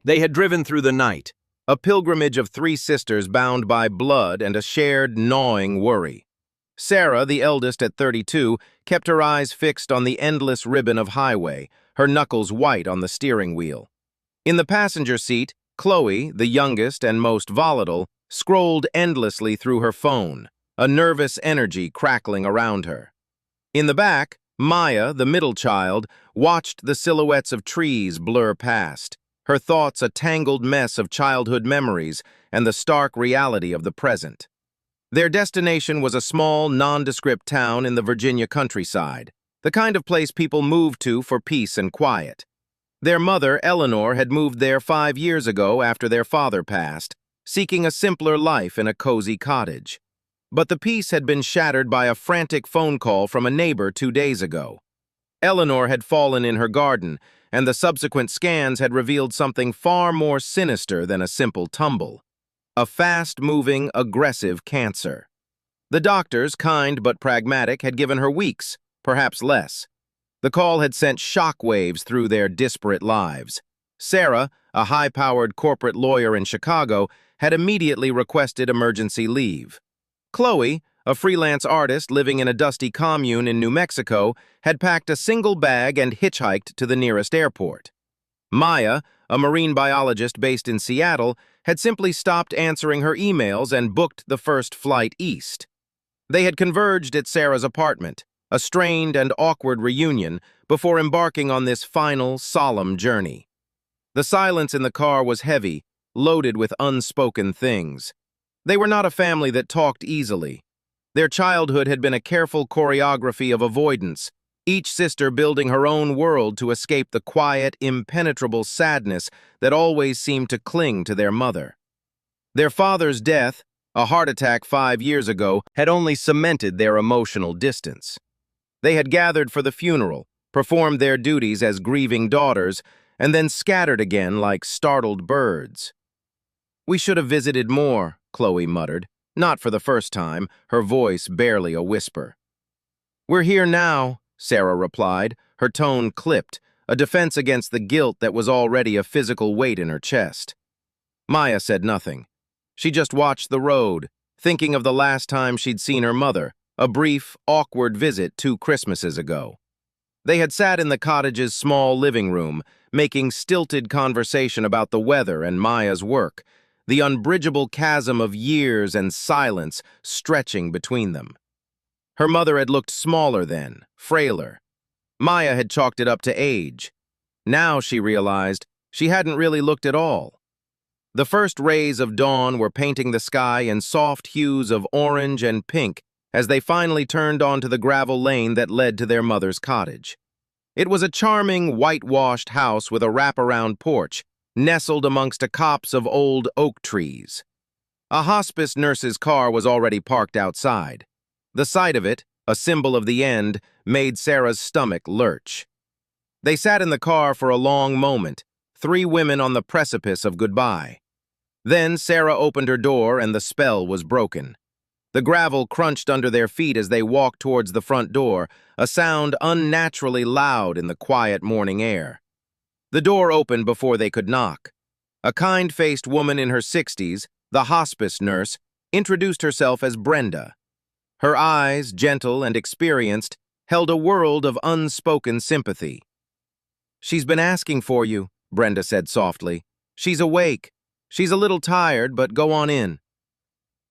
They had driven through the night, a pilgrimage of three sisters bound by blood and a shared, gnawing worry. Sarah, the eldest at 32, kept her eyes fixed on the endless ribbon of highway, her knuckles white on the steering wheel. In the passenger seat, Chloe, the youngest and most volatile, scrolled endlessly through her phone, a nervous energy crackling around her. In the back, Maya, the middle child, watched the silhouettes of trees blur past, her thoughts a tangled mess of childhood memories and the stark reality of the present. Their destination was a small, nondescript town in the Virginia countryside, the kind of place people moved to for peace and quiet. Their mother, Eleanor, had moved there 5 years ago after their father passed, seeking a simpler life in a cozy cottage. But the peace had been shattered by a frantic phone call from a neighbor 2 days ago. Eleanor had fallen in her garden, and the subsequent scans had revealed something far more sinister than a simple tumble. A fast-moving, aggressive cancer. The doctors, kind but pragmatic, had given her weeks, perhaps less. The call had sent shockwaves through their disparate lives. Sarah, a high-powered corporate lawyer in Chicago, had immediately requested emergency leave. Chloe, a freelance artist living in a dusty commune in New Mexico, had packed a single bag and hitchhiked to the nearest airport. Maya, a marine biologist based in Seattle, had simply stopped answering her emails and booked the first flight east. They had converged at Sarah's apartment, a strained and awkward reunion, before embarking on this final, solemn journey. The silence in the car was heavy, loaded with unspoken things. They were not a family that talked easily. Their childhood had been a careful choreography of avoidance, each sister building her own world to escape the quiet, impenetrable sadness that always seemed to cling to their mother. Their father's death, a heart attack 5 years ago, had only cemented their emotional distance. They had gathered for the funeral, performed their duties as grieving daughters, and then scattered again like startled birds. "We should have visited more," Chloe muttered, not for the first time, her voice barely a whisper. "We're here now," Sarah replied, her tone clipped, a defense against the guilt that was already a physical weight in her chest. Maya said nothing. She just watched the road, thinking of the last time she'd seen her mother, a brief, awkward visit 2 Christmases ago. They had sat in the cottage's small living room, making stilted conversation about the weather and Maya's work, the unbridgeable chasm of years and silence stretching between them. Her mother had looked smaller then, frailer. Maya had chalked it up to age. Now, she realized, she hadn't really looked at all. The first rays of dawn were painting the sky in soft hues of orange and pink as they finally turned onto the gravel lane that led to their mother's cottage. It was a charming, whitewashed house with a wraparound porch, nestled amongst a copse of old oak trees. A hospice nurse's car was already parked outside. The sight of it, a symbol of the end, made Sarah's stomach lurch. They sat in the car for a long moment, 3 women on the precipice of goodbye. Then Sarah opened her door and the spell was broken. The gravel crunched under their feet as they walked towards the front door, a sound unnaturally loud in the quiet morning air. The door opened before they could knock. A kind-faced woman in her 60s, the hospice nurse, introduced herself as Brenda. Her eyes, gentle and experienced, held a world of unspoken sympathy. "She's been asking for you," Brenda said softly. "She's awake. She's a little tired, but go on in."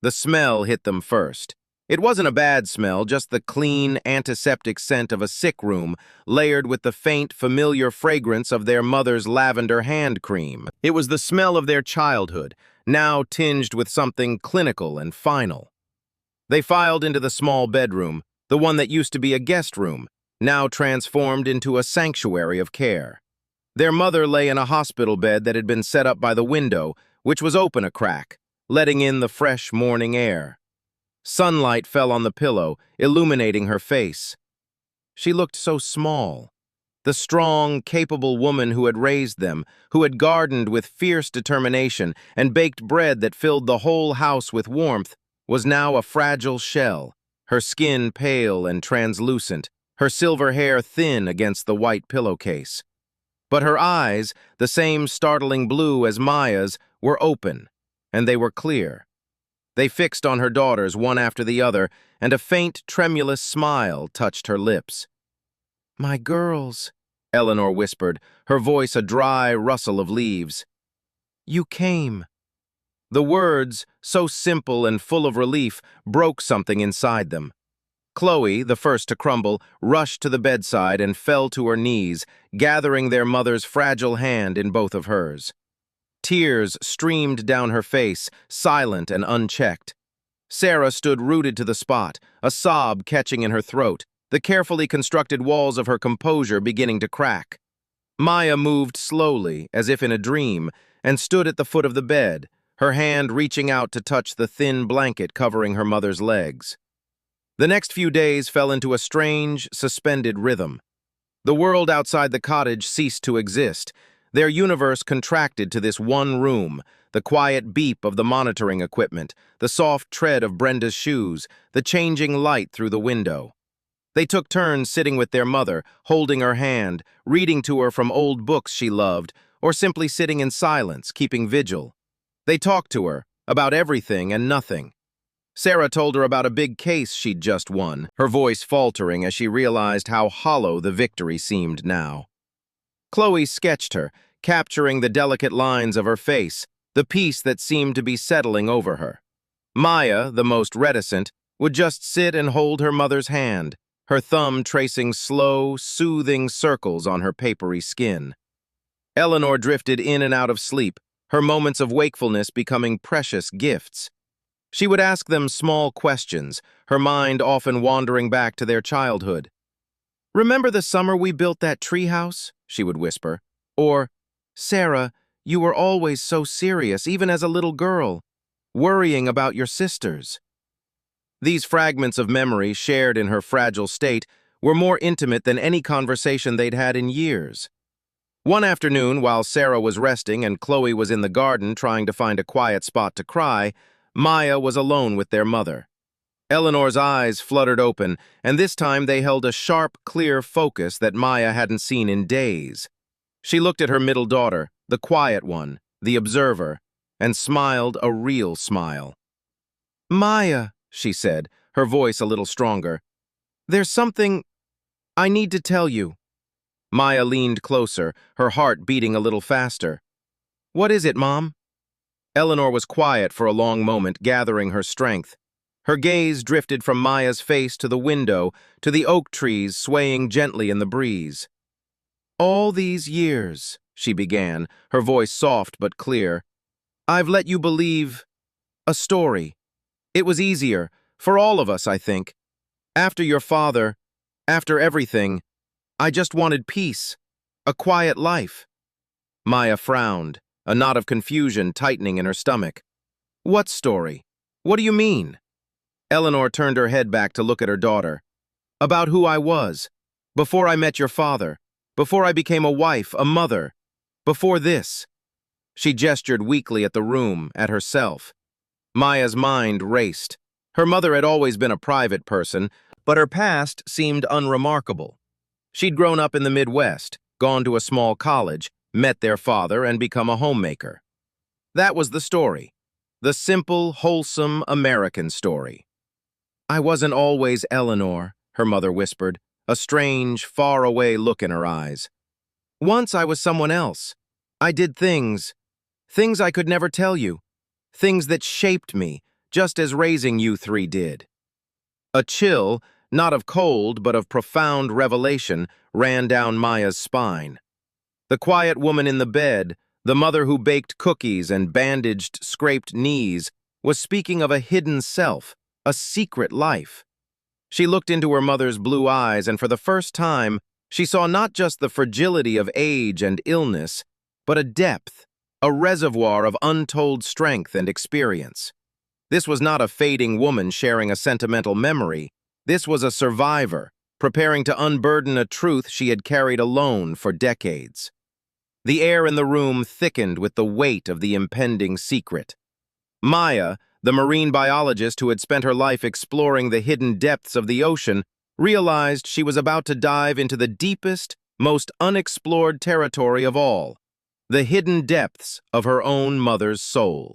The smell hit them first. It wasn't a bad smell, just the clean, antiseptic scent of a sick room, layered with the faint, familiar fragrance of their mother's lavender hand cream. It was the smell of their childhood, now tinged with something clinical and final. They filed into the small bedroom, the one that used to be a guest room, now transformed into a sanctuary of care. Their mother lay in a hospital bed that had been set up by the window, which was open a crack, letting in the fresh morning air. Sunlight fell on the pillow, illuminating her face. She looked so small. The strong, capable woman who had raised them, who had gardened with fierce determination and baked bread that filled the whole house with warmth, was now a fragile shell, her skin pale and translucent, her silver hair thin against the white pillowcase. But her eyes, the same startling blue as Maya's, were open, and they were clear. They fixed on her daughters one after the other, and a faint, tremulous smile touched her lips. "My girls," Eleanor whispered, her voice a dry rustle of leaves. "You came." The words, so simple and full of relief, broke something inside them. Chloe, the first to crumble, rushed to the bedside and fell to her knees, gathering their mother's fragile hand in both of hers. Tears streamed down her face, silent and unchecked. Sarah stood rooted to the spot, a sob catching in her throat, the carefully constructed walls of her composure beginning to crack. Maya moved slowly, as if in a dream, and stood at the foot of the bed, her hand reaching out to touch the thin blanket covering her mother's legs. The next few days fell into a strange, suspended rhythm. The world outside the cottage ceased to exist. Their universe contracted to this one room, the quiet beep of the monitoring equipment, the soft tread of Brenda's shoes, the changing light through the window. They took turns sitting with their mother, holding her hand, reading to her from old books she loved, or simply sitting in silence, keeping vigil. They talked to her about everything and nothing. Sarah told her about a big case she'd just won, her voice faltering as she realized how hollow the victory seemed now. Chloe sketched her, capturing the delicate lines of her face, the peace that seemed to be settling over her. Maya, the most reticent, would just sit and hold her mother's hand, her thumb tracing slow, soothing circles on her papery skin. Eleanor drifted in and out of sleep, her moments of wakefulness becoming precious gifts. She would ask them small questions, her mind often wandering back to their childhood. "Remember the summer we built that treehouse?" she would whisper. Or, "Sarah, you were always so serious, even as a little girl, worrying about your sisters." These fragments of memory, shared in her fragile state, were more intimate than any conversation they'd had in years. One afternoon, while Sarah was resting and Chloe was in the garden trying to find a quiet spot to cry, Maya was alone with their mother. Eleanor's eyes fluttered open, and this time they held a sharp, clear focus that Maya hadn't seen in days. She looked at her middle daughter, the quiet one, the observer, and smiled a real smile. "Maya," she said, her voice a little stronger, "there's something I need to tell you." Maya leaned closer, her heart beating a little faster. "What is it, Mom?" Eleanor was quiet for a long moment, gathering her strength. Her gaze drifted from Maya's face to the window, to the oak trees swaying gently in the breeze. "All these years," she began, her voice soft but clear, "I've let you believe a story. It was easier, for all of us, I think. After your father, after everything, I just wanted peace, a quiet life." Maya frowned, a knot of confusion tightening in her stomach. "What story? What do you mean?" Eleanor turned her head back to look at her daughter. "About who I was, before I met your father, before I became a wife, a mother, before this." She gestured weakly at the room, at herself. Maya's mind raced. Her mother had always been a private person, but her past seemed unremarkable. She'd grown up in the Midwest, gone to a small college, met their father, and become a homemaker. That was the story. The simple, wholesome American story. "I wasn't always Eleanor," her mother whispered, a strange, far-away look in her eyes. "Once I was someone else. I did things I could never tell you, things that shaped me, just as raising you three did." A chill, not of cold but of profound revelation, ran down Maya's spine. The quiet woman in the bed, the mother who baked cookies and bandaged scraped knees, was speaking of a hidden self, a secret life. She looked into her mother's blue eyes, and for the first time, she saw not just the fragility of age and illness, but a depth, a reservoir of untold strength and experience. This was not a fading woman sharing a sentimental memory. This was a survivor, preparing to unburden a truth she had carried alone for decades. The air in the room thickened with the weight of the impending secret. Maya, the marine biologist who had spent her life exploring the hidden depths of the ocean, realized she was about to dive into the deepest, most unexplored territory of all, the hidden depths of her own mother's soul.